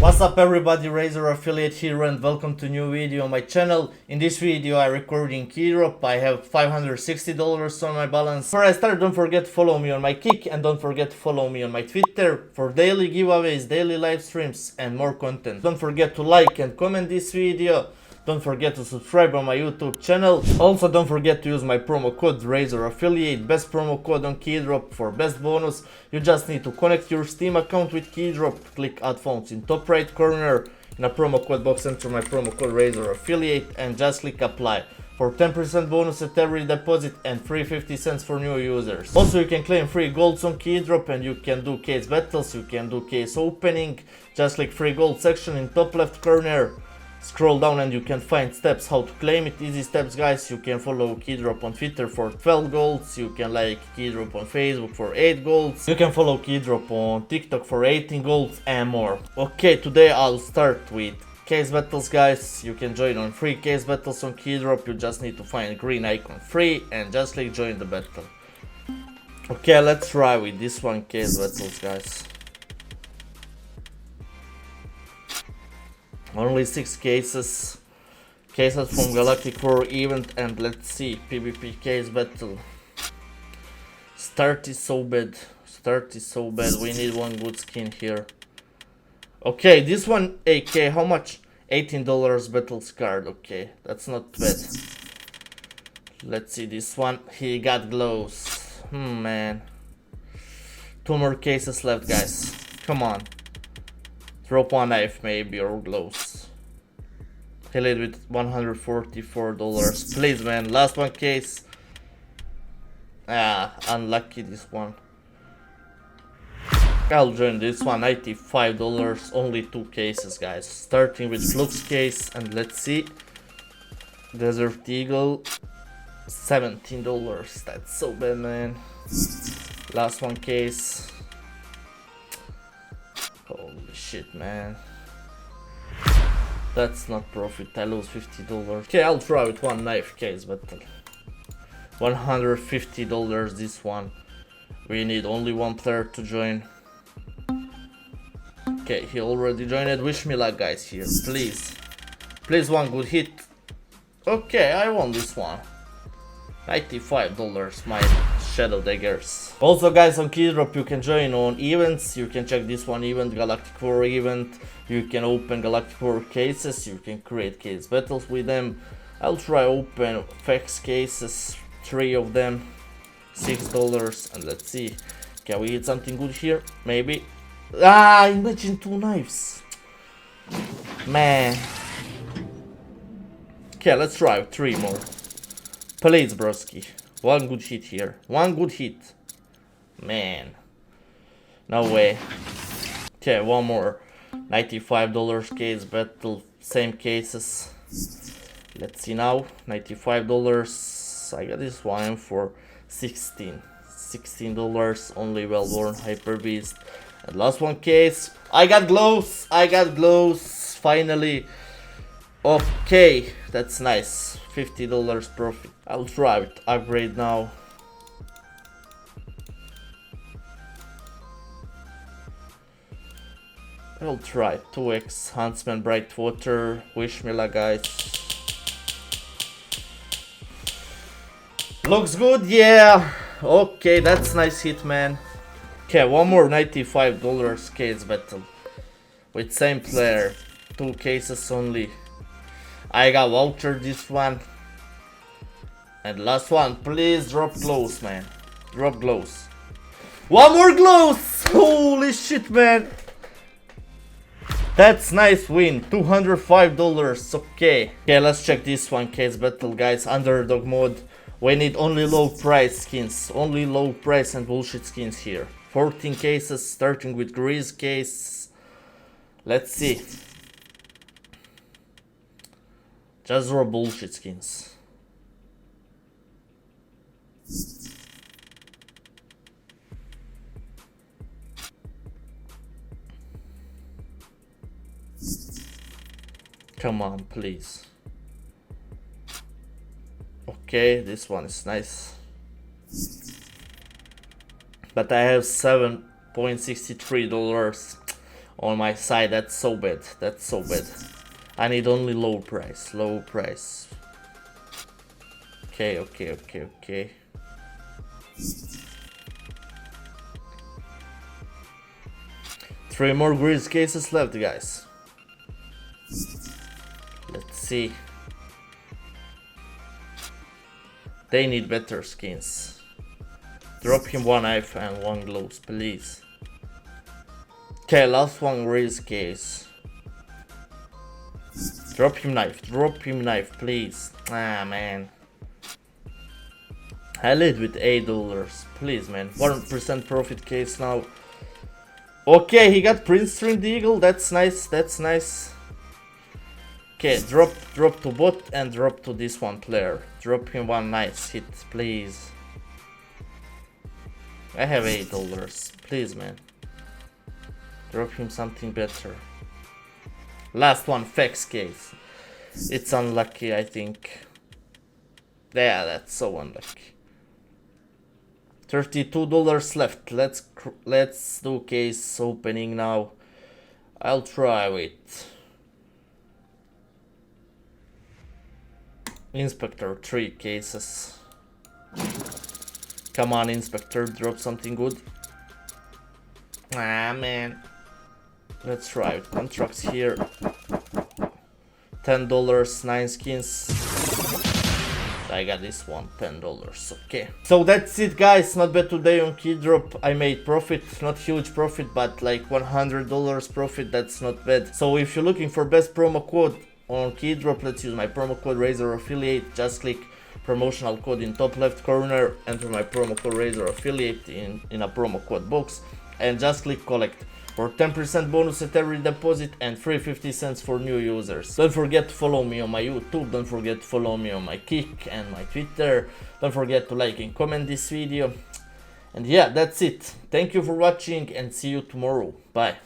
What's up everybody, Razor Affiliate here and welcome to new video on my channel. In this video I recording Keydrop. I have $560 on my balance. Before I start, don't forget to follow me on my Kick and don't forget to follow me on my Twitter for daily giveaways, daily live streams and more content. Don't forget to like and comment this video. Don't forget to subscribe on my YouTube channel. Also don't forget to use my promo code Razor Affiliate, best promo code on Keydrop for best bonus. You just need to connect your Steam account with Keydrop, click add phones in top right corner, in a promo code box enter my promo code Razor Affiliate and just click apply for 10% bonus at every deposit and free 50 cents for new users. Also you can claim free golds on Keydrop and you can do case battles, you can do case opening. Just click free gold section in top left corner. Scroll down and you can find steps how to claim it. Easy steps, guys. You can follow Keydrop on Twitter for 12 golds. You can like Keydrop on Facebook for 8 golds. You can follow Keydrop on TikTok for 18 golds and more. Okay, today I'll start with case battles, guys. You can join on free case battles on Keydrop. You just need to find green icon free and just click join the battle. Okay, let's try with this one case battles, guys. Only 6 cases from Galactic War event, and let's see, PvP case battle. Start is so bad, we need one good skin here. Okay, this one AK, how much? $18 battles card, okay, that's not bad. Let's see this one, he got glows, man. 2 more cases left, guys, come on. Drop one knife maybe or gloves. Kill it with $144. Please, man. Last one case. Unlucky this one. I'll join this one. $95. Only 2 cases, guys. Starting with Flux case and let's see. Desert Eagle. $17. That's so bad, man. Last one case. Holy shit, man. That's not profit. I lose $50. Okay, I'll try with one knife case battle. $150 this one. We need only one player to join. Okay, he already joined. Wish me luck, guys, here. Please. Please, one good hit. Okay, I won this one. $95, my Shadow Daggers. Also, guys, on Keydrop you can join on events. You can check this one event, Galactic War event. You can open Galactic War cases. You can create case battles with them. I'll try open fax cases, 3 of them, $6, and let's see. Can we hit something good here? Maybe. Imagine 2 knives. Man. Okay, let's try 3 more. Please, broski. One good hit here. One good hit. Man. No way. Okay, one more. $95 case battle. Same cases. Let's see now. $95. I got this one for $16. Only well-worn Hyper Beast. And last one case. I got glows. Finally. Okay, that's nice. $50 profit. I'll try it. Upgrade now. I'll try 2x Huntsman Bright Water. Wish me luck, guys. Looks good, yeah. Okay, that's nice hit, man. Okay, one more $95 case battle with same player. 2 cases only. I got voucher this one. And last one, please drop glows, man. Drop glows. One more glows! Holy shit, man. That's nice win. $205. Okay. Okay, let's check this one case battle, guys. Underdog mode. We need only low price skins. Only low price and bullshit skins here. 14 cases, starting with Grease case. Let's see. Just raw bullshit skins. Come on, please. Okay, this one is nice. But I have $7.63. on my side. That's so bad. That's so bad. I need only low price. Low price. Okay, okay, okay, okay. Three more grease cases left, guys. Let's see. They need better skins. Drop him one knife and one gloves, please. Okay, last one grease case. Drop him knife, please. Ah, man. I lead with $8, please, man. 1% profit case now. Okay, he got Prince Stringed Eagle. That's nice. That's nice. Okay, drop to bot and drop to this one player. Drop him one nice hit, please. I have $8. Please, man. Drop him something better. Last one, fax case. It's unlucky, I think. Yeah, that's so unlucky. $32 left. Let's do case opening now. I'll try with Inspector, 3 cases. Come on, Inspector, drop something good. Ah, man. Let's try it. Contracts here. $10, 9 skins. I got this one, $10. Okay. So that's it, guys. Not bad today on Keydrop. I made profit, not huge profit, but like $100 profit. That's not bad. So if you're looking for best promo code on Keydrop, let's use my promo code Razor Affiliate. Just click promotional code in top left corner, enter my promo code Razor Affiliate in a promo code box, and just click collect for 10% bonus at every deposit and free 50 cents for new users. Don't forget to follow me on my YouTube, don't forget to follow me on my Kik and my Twitter. Don't forget to like and comment this video. And yeah, that's it. Thank you for watching and see you tomorrow. Bye.